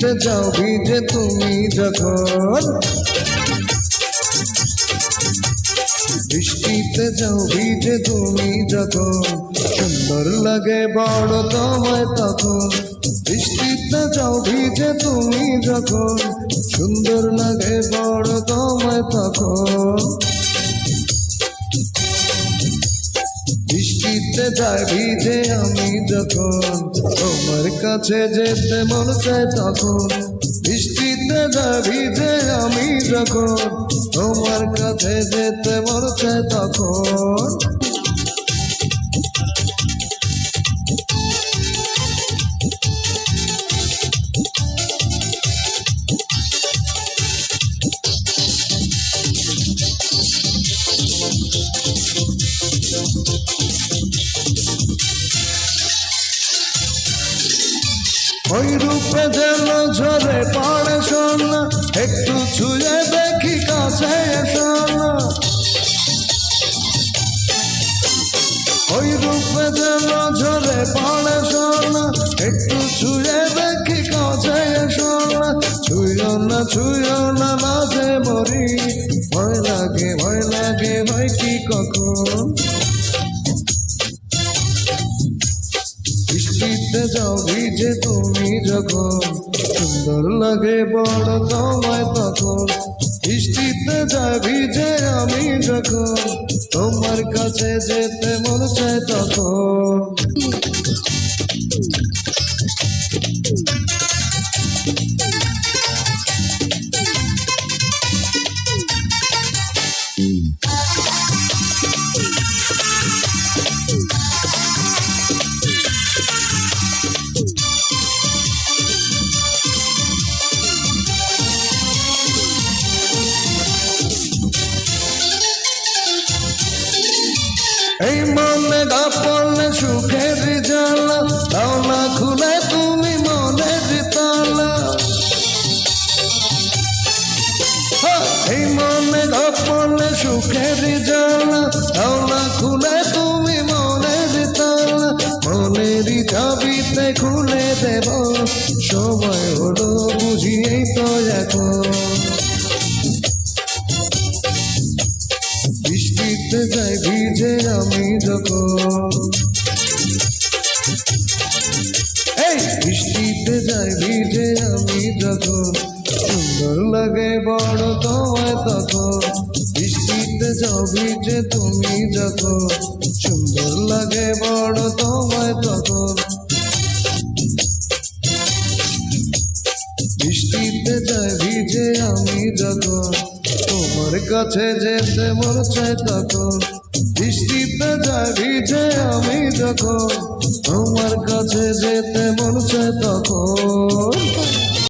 বৃষ্টিতে যাও ভিজে তুমি যখন, বৃষ্টিতে যাও ভিজে তুমি যখন, সুন্দর লাগে বড় তোমায় তখন। বৃষ্টিতে যাও ভিজে তুমি যখন, সুন্দর লাগে বড় তোমায় তখন। বৃষ্টিতে যাই ভিজে আমি যখন, তোমার কাছে যেতে মন চায় তখন। বৃষ্টিতে যাই ভিজে আমি যখন, তোমার কাছে যেতে মন চায় তখন। ওই রূপে যেন ঝরে পড়ে সোনা, একটু ছুঁয়ে দেখি কাছে সোনা। ওই রূপে যেন ঝরে পড়ে সোনা, একটু ছুঁয়ে দেখি কাছে সোনা। ছুঁয়ো না মাঝে মরি, ভয় লাগে ভয় কি কখন। বৃষ্টিতে যাও ভিজে তুমি যখন, সুন্দর লাগে বড় তোমায় তখন। বৃষ্টিতে যাই ভিজে আমি যখন, তোমার কাছে যেতে মন চায় তখন। এই মনে পড়লে সুখের জ্বালা, দাও না খুলে তুমি মনের তালা। এই মনে পড়লে সুখের জ্বালা, দাও না খুলে তুমি মনের তালা। মনেরই চাবিতে খুলে দেব, সময় হলো বুঝিয়েই তো এখন। বৃষ্টিতে যাই ভিজে আমি যখন, এই বৃষ্টিতে যাই ভিজে আমি যখন, সুন্দর লাগে বড় তোমায় তখন। বৃষ্টিতে যাও ভিজে তুমি যখন, সুন্দর লাগে বড় তোমায় তখন। বৃষ্টিতে যাই ভিজে আমি যখন, তোমার কাছে যেতে মন চায় তখন। বৃষ্টিতে যাই ভিজে আমি যখন, তোমার কাছে যেতে মন চায় তখন।